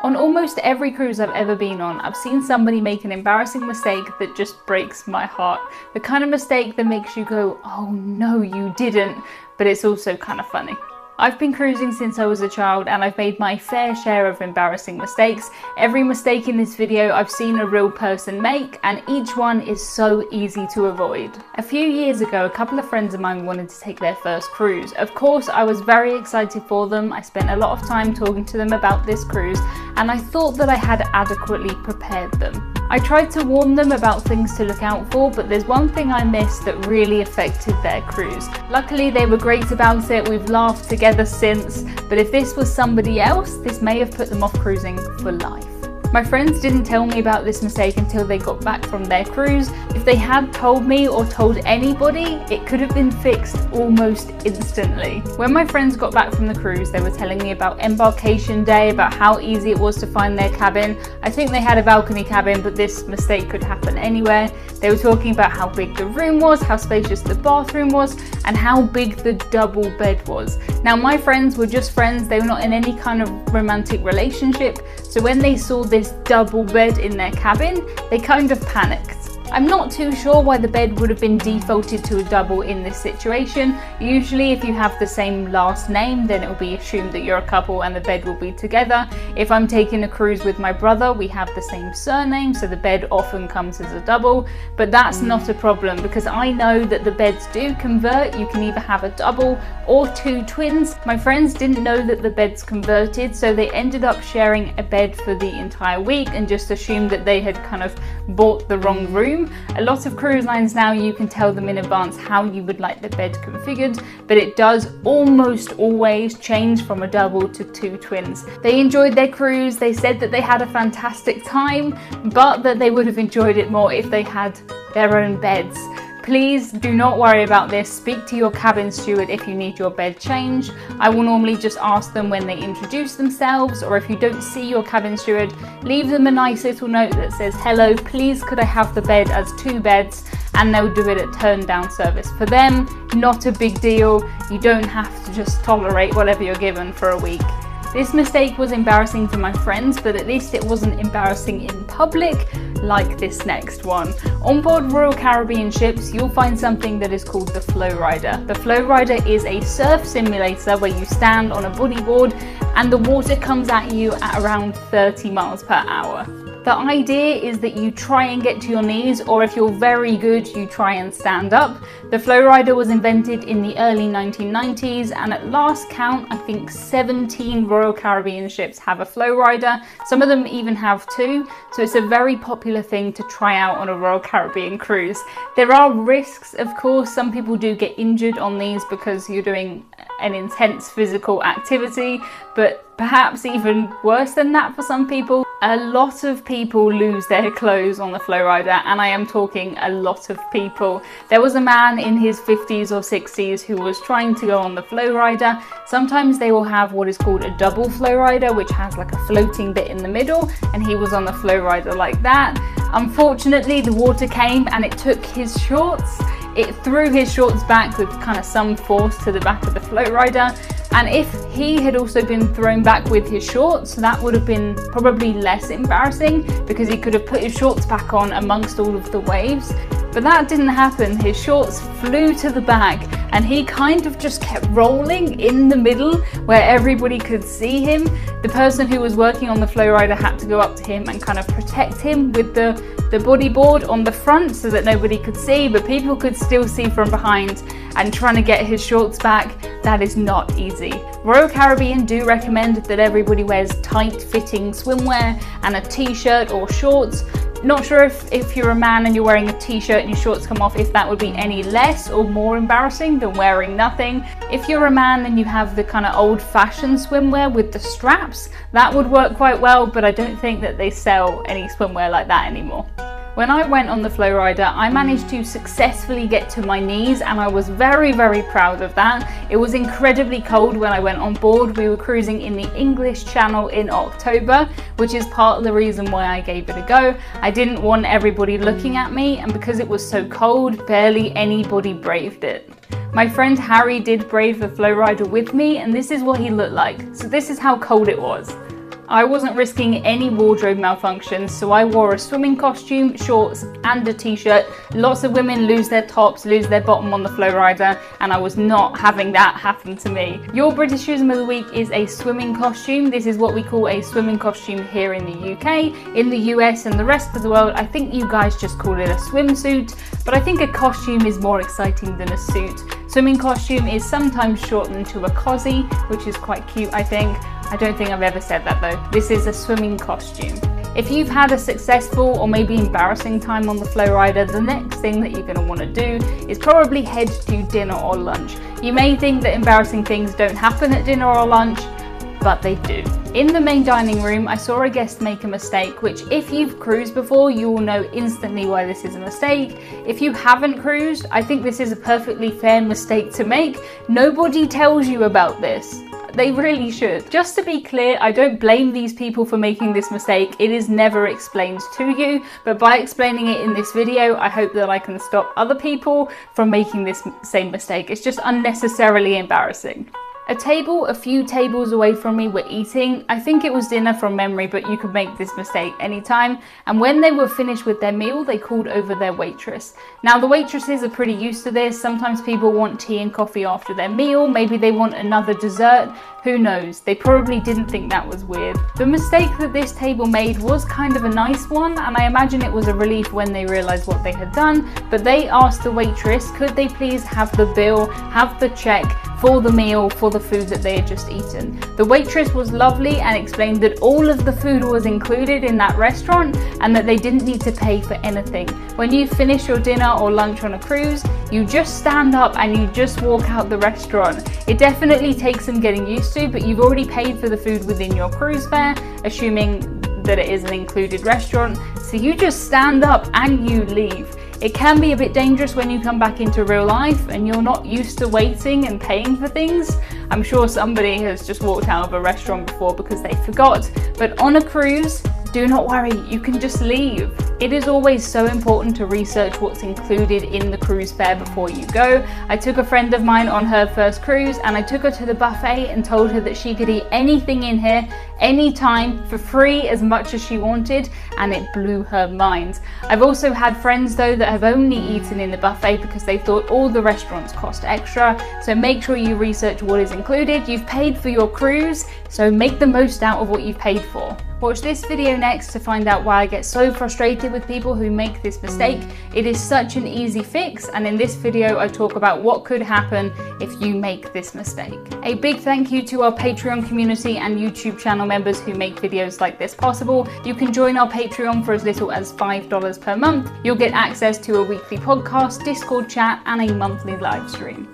On almost every cruise I've ever been on, I've seen somebody make an embarrassing mistake that just breaks my heart. The kind of mistake that makes you go, oh no, you didn't, but it's also kind of funny. I've been cruising since I was a child and I've made my fair share of embarrassing mistakes. Every mistake in this video I've seen a real person make, and each one is so easy to avoid. A few years ago, a couple of friends of mine wanted to take their first cruise. Of course, I was very excited for them. I spent a lot of time talking to them about this cruise, and I thought that I had adequately prepared them. I tried to warn them about things to look out for, but there's one thing I missed that really affected their cruise. Luckily, they were great about it. We've laughed together since, but if this was somebody else, this may have put them off cruising for life. My friends didn't tell me about this mistake until they got back from their cruise. If they had told me or told anybody, it could have been fixed almost instantly. When my friends got back from the cruise, they were telling me about embarkation day, about how easy it was to find their cabin. I think they had a balcony cabin, but this mistake could happen anywhere. They were talking about how big the room was, how spacious the bathroom was, and how big the double bed was. Now, my friends were just friends. They were not in any kind of romantic relationship. So when they saw this double bed in their cabin, they kind of panicked. I'm not too sure why the bed would have been defaulted to a double in this situation. Usually if you have the same last name, then it will be assumed that you're a couple and the bed will be together. If I'm taking a cruise with my brother, we have the same surname, so the bed often comes as a double, but that's not a problem because I know that the beds do convert. You can either have a double or two twins. My friends didn't know that the beds converted, so they ended up sharing a bed for the entire week and just assumed that they had kind of bought the wrong room. A lot of cruise lines now, you can tell them in advance how you would like the bed configured, but it does almost always change from a double to two twins. They enjoyed their cruise. They said that they had a fantastic time, but that they would have enjoyed it more if they had their own beds. Please do not worry about this. Speak to your cabin steward if you need your bed changed. I will normally just ask them when they introduce themselves, or if you don't see your cabin steward, leave them a nice little note that says, hello, please could I have the bed as two beds, and they'll do it at turn down service. For them, not a big deal. You don't have to just tolerate whatever you're given for a week. This mistake was embarrassing for my friends, but at least it wasn't embarrassing in public like this next one. On board Royal Caribbean ships, you'll find something that is called the Flow Rider. The Flow Rider is a surf simulator where you stand on a bodyboard and the water comes at you at around 30 miles per hour. The idea is that you try and get to your knees, or if you're very good, you try and stand up. The Flow Rider was invented in the early 1990s, and at last count, I think 17 Royal Caribbean ships have a Flow Rider. Some of them even have two, so it's a very popular thing to try out on a Royal Caribbean cruise. There are risks, of course. Some people do get injured on these because you're doing an intense physical activity, but perhaps even worse than that for some people. A lot of people lose their clothes on the Flow Rider, and I am talking a lot of people. There was a man in his 50s or 60s who was trying to go on the Flow Rider. Sometimes they will have what is called a double Flow Rider, which has like a floating bit in the middle, and he was on the Flow Rider like that. Unfortunately, the water came and it took his shorts. It threw his shorts back with kind of some force to the back of the Flow Rider. And if he had also been thrown back with his shorts, that would have been probably less embarrassing because he could have put his shorts back on amongst all of the waves. But that didn't happen. His shorts flew to the back and he kind of just kept rolling in the middle where everybody could see him. The person who was working on the Flow Rider had to go up to him and kind of protect him with the bodyboard on the front so that nobody could see, but people could still see from behind, and trying to get his shorts back, that is not easy. Royal Caribbean do recommend that everybody wears tight fitting swimwear and a t-shirt or shorts. Not sure if you're a man and you're wearing a t-shirt and your shorts come off, if that would be any less or more embarrassing than wearing nothing. If you're a man and you have the kind of old-fashioned swimwear with the straps, that would work quite well, but I don't think that they sell any swimwear like that anymore. When I went on the Flow Rider, I managed to successfully get to my knees, and I was very, very proud of that. It was incredibly cold when I went on board. We were cruising in the English Channel in October, which is part of the reason why I gave it a go. I didn't want everybody looking at me, and because it was so cold, barely anybody braved it. My friend Harry did brave the Flow Rider with me, and this is what he looked like. So this is how cold it was. I wasn't risking any wardrobe malfunctions, so I wore a swimming costume, shorts and a t-shirt. Lots of women lose their tops, lose their bottom on the Flowrider, and I was not having that happen to me. Your Britishism of the week is a swimming costume. This is what we call a swimming costume here in the UK. In the US and the rest of the world, I think you guys just call it a swimsuit, but I think a costume is more exciting than a suit. Swimming costume is sometimes shortened to a cozy, which is quite cute, I think. I don't think I've ever said that though. This is a swimming costume. If you've had a successful or maybe embarrassing time on the Flowrider, the next thing that you're going to want to do is probably head to dinner or lunch. You may think that embarrassing things don't happen at dinner or lunch, but they do. In the main dining room, I saw a guest make a mistake, which if you've cruised before, you will know instantly why this is a mistake. If you haven't cruised, I think this is a perfectly fair mistake to make. Nobody tells you about this. They really should. Just to be clear, I don't blame these people for making this mistake. It is never explained to you, but by explaining it in this video, I hope that I can stop other people from making this same mistake. It's just unnecessarily embarrassing. A table a few tables away from me were eating. I think it was dinner from memory, but you could make this mistake anytime. And when they were finished with their meal, they called over their waitress. Now the waitresses are pretty used to this. Sometimes people want tea and coffee after their meal. Maybe they want another dessert. Who knows? They probably didn't think that was weird. The mistake that this table made was kind of a nice one, and I imagine it was a relief when they realized what they had done, but they asked the waitress, could they please have the bill, have the check for the meal, for the food that they had just eaten. The waitress was lovely and explained that all of the food was included in that restaurant and that they didn't need to pay for anything. When you finish your dinner or lunch on a cruise, you just stand up and you just walk out the restaurant. It definitely takes some getting used to, but you've already paid for the food within your cruise fare, assuming that it is an included restaurant. So you just stand up and you leave. It can be a bit dangerous when you come back into real life and you're not used to waiting and paying for things. I'm sure somebody has just walked out of a restaurant before because they forgot, but on a cruise, do not worry, you can just leave. It is always so important to research what's included in the cruise fare before you go. I took a friend of mine on her first cruise and I took her to the buffet and told her that she could eat anything in here, anytime, for free, as much as she wanted, and it blew her mind. I've also had friends though that have only eaten in the buffet because they thought all the restaurants cost extra, so make sure you research what is included. You've paid for your cruise, so make the most out of what you've paid for. Watch this video next to find out why I get so frustrated with people who make this mistake. It is such an easy fix, and in this video I talk about what could happen if you make this mistake. A big thank you to our Patreon community and YouTube channel members who make videos like this possible. You can join our Patreon for as little as $5 per month. You'll get access to a weekly podcast, Discord chat, and a monthly live stream.